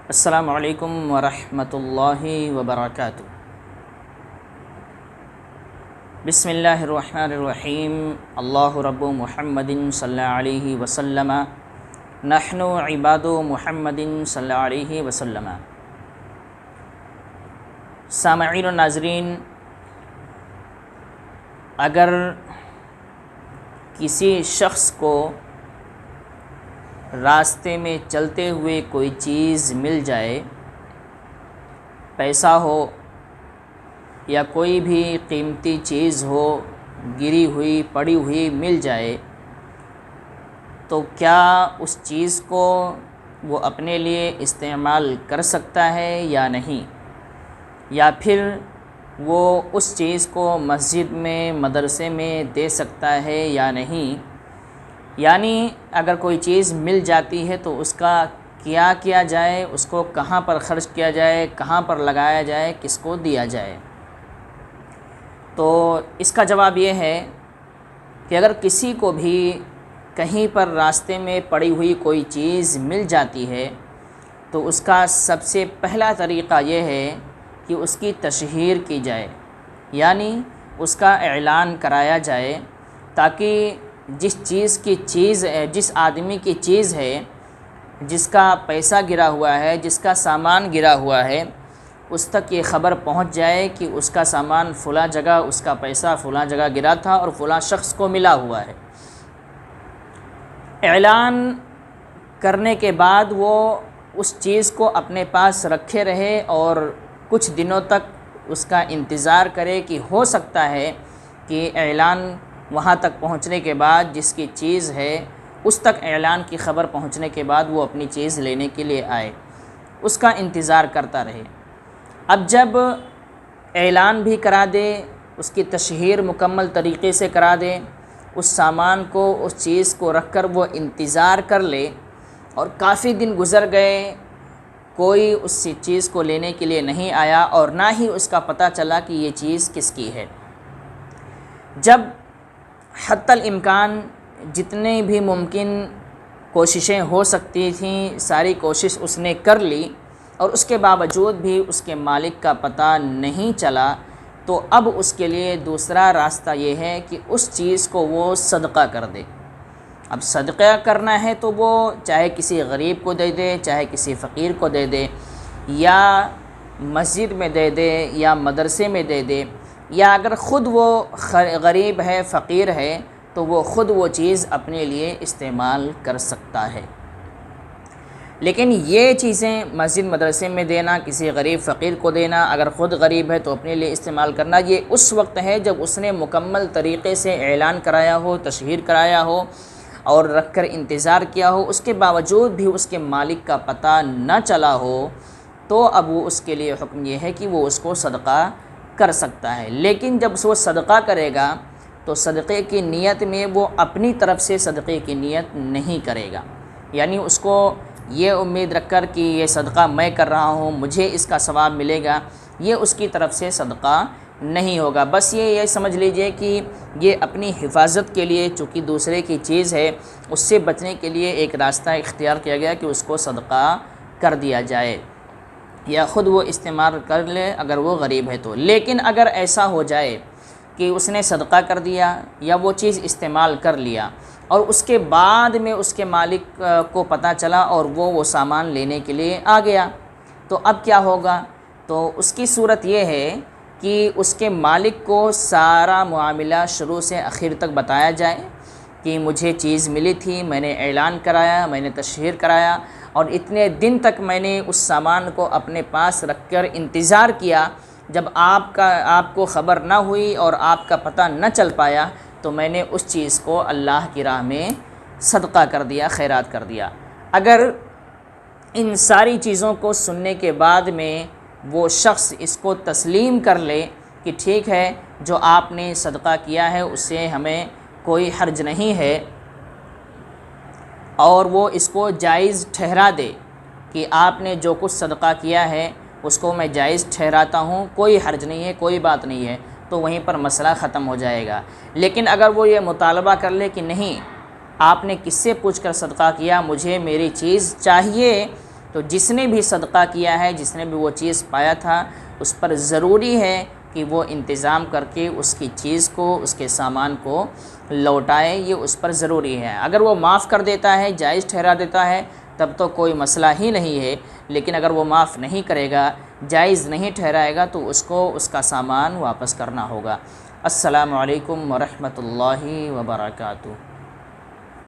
السلام علیکم ورحمۃ اللہ وبرکاتہ۔ بسم اللہ الرحمن الرحیم۔ اللہ رب محمد صلی اللہ علیہ وسلم، نحن عباد محمد صلی اللہ علیہ وسلم۔ سامعین و ناظرین، اگر کسی شخص کو راستے میں چلتے ہوئے کوئی چیز مل جائے، پیسہ ہو یا کوئی بھی قیمتی چیز ہو، گری ہوئی پڑی ہوئی مل جائے، تو کیا اس چیز کو وہ اپنے لیے استعمال کر سکتا ہے یا نہیں؟ یا پھر وہ اس چیز کو مسجد میں مدرسے میں دے سکتا ہے یا نہیں؟ یعنی اگر کوئی چیز مل جاتی ہے تو اس کا کیا کیا جائے، اس کو کہاں پر خرچ کیا جائے، کہاں پر لگایا جائے، کس کو دیا جائے؟ تو اس کا جواب یہ ہے کہ اگر کسی کو بھی کہیں پر راستے میں پڑی ہوئی کوئی چیز مل جاتی ہے تو اس کا سب سے پہلا طریقہ یہ ہے کہ اس کی تشہیر کی جائے، یعنی اس کا اعلان کرایا جائے، تاکہ جس آدمی کی چیز ہے، جس کا پیسہ گرا ہوا ہے، جس کا سامان گرا ہوا ہے، اس تک یہ خبر پہنچ جائے کہ اس کا سامان فلاں جگہ، اس کا پیسہ فلاں جگہ گرا تھا اور فلاں شخص کو ملا ہوا ہے۔ اعلان کرنے کے بعد وہ اس چیز کو اپنے پاس رکھے رہے اور کچھ دنوں تک اس کا انتظار کرے کہ ہو سکتا ہے کہ اعلان وہاں تک پہنچنے کے بعد جس کی چیز ہے اس تک اعلان کی خبر پہنچنے کے بعد وہ اپنی چیز لینے کے لیے آئے، اس کا انتظار کرتا رہے۔ اب جب اعلان بھی کرا دے، اس کی تشہیر مکمل طریقے سے کرا دے، اس سامان کو، اس چیز کو رکھ کر وہ انتظار کر لے اور کافی دن گزر گئے، کوئی اس چیز کو لینے کے لیے نہیں آیا اور نہ ہی اس کا پتہ چلا کہ یہ چیز کس کی ہے۔ جب حتی الامکان جتنے بھی ممکن کوششیں ہو سکتی تھیں، ساری کوشش اس نے کر لی اور اس کے باوجود بھی اس کے مالک کا پتہ نہیں چلا، تو اب اس کے لیے دوسرا راستہ یہ ہے کہ اس چیز کو وہ صدقہ کر دے۔ اب صدقہ کرنا ہے تو وہ چاہے کسی غریب کو دے دے، چاہے کسی فقیر کو دے دے، یا مسجد میں دے دے، یا مدرسے میں دے دے، یا اگر خود وہ غریب ہے، فقیر ہے، تو وہ خود وہ چیز اپنے لیے استعمال کر سکتا ہے۔ لیکن یہ چیزیں مسجد مدرسے میں دینا، کسی غریب فقیر کو دینا، اگر خود غریب ہے تو اپنے لیے استعمال کرنا، یہ اس وقت ہے جب اس نے مکمل طریقے سے اعلان کرایا ہو، تشہیر کرایا ہو اور رکھ کر انتظار کیا ہو، اس کے باوجود بھی اس کے مالک کا پتہ نہ چلا ہو، تو اب وہ اس کے لیے حکم یہ ہے کہ وہ اس کو صدقہ کر سکتا ہے۔ لیکن جب وہ صدقہ کرے گا تو صدقے کی نیت میں وہ اپنی طرف سے صدقے کی نیت نہیں کرے گا، یعنی اس کو یہ امید رکھ کر کہ یہ صدقہ میں کر رہا ہوں، مجھے اس کا ثواب ملے گا، یہ اس کی طرف سے صدقہ نہیں ہوگا۔ بس یہ سمجھ لیجئے کہ یہ اپنی حفاظت کے لیے، چونکہ دوسرے کی چیز ہے، اس سے بچنے کے لیے ایک راستہ اختیار کیا گیا کہ اس کو صدقہ کر دیا جائے یا خود وہ استعمال کر لے اگر وہ غریب ہے تو۔ لیکن اگر ایسا ہو جائے کہ اس نے صدقہ کر دیا یا وہ چیز استعمال کر لیا اور اس کے بعد میں اس کے مالک کو پتہ چلا اور وہ سامان لینے کے لیے آ گیا، تو اب کیا ہوگا؟ تو اس کی صورت یہ ہے کہ اس کے مالک کو سارا معاملہ شروع سے آخر تک بتایا جائے کہ مجھے چیز ملی تھی، میں نے اعلان کرایا، میں نے تشہیر کرایا اور اتنے دن تک میں نے اس سامان کو اپنے پاس رکھ کر انتظار کیا، جب آپ کو خبر نہ ہوئی اور آپ کا پتہ نہ چل پایا تو میں نے اس چیز کو اللہ کی راہ میں صدقہ کر دیا، خیرات کر دیا۔ اگر ان ساری چیزوں کو سننے کے بعد میں وہ شخص اس کو تسلیم کر لے کہ ٹھیک ہے، جو آپ نے صدقہ کیا ہے اس سے ہمیں کوئی حرج نہیں ہے، اور وہ اس کو جائز ٹھہرا دے کہ آپ نے جو کچھ صدقہ کیا ہے اس کو میں جائز ٹھہراتا ہوں، کوئی حرج نہیں ہے، کوئی بات نہیں ہے، تو وہیں پر مسئلہ ختم ہو جائے گا۔ لیکن اگر وہ یہ مطالبہ کر لے کہ نہیں، آپ نے کس سے پوچھ کر صدقہ کیا، مجھے میری چیز چاہیے، تو جس نے بھی صدقہ کیا ہے، جس نے بھی وہ چیز پایا تھا، اس پر ضروری ہے کہ وہ انتظام کر کے اس کی چیز کو، اس کے سامان کو لوٹائے، یہ اس پر ضروری ہے۔ اگر وہ معاف کر دیتا ہے، جائز ٹھہرا دیتا ہے، تب تو کوئی مسئلہ ہی نہیں ہے، لیکن اگر وہ معاف نہیں کرے گا، جائز نہیں ٹھہرائے گا، تو اس کو اس کا سامان واپس کرنا ہوگا۔ السلام علیکم ورحمۃ اللہ وبرکاتہ۔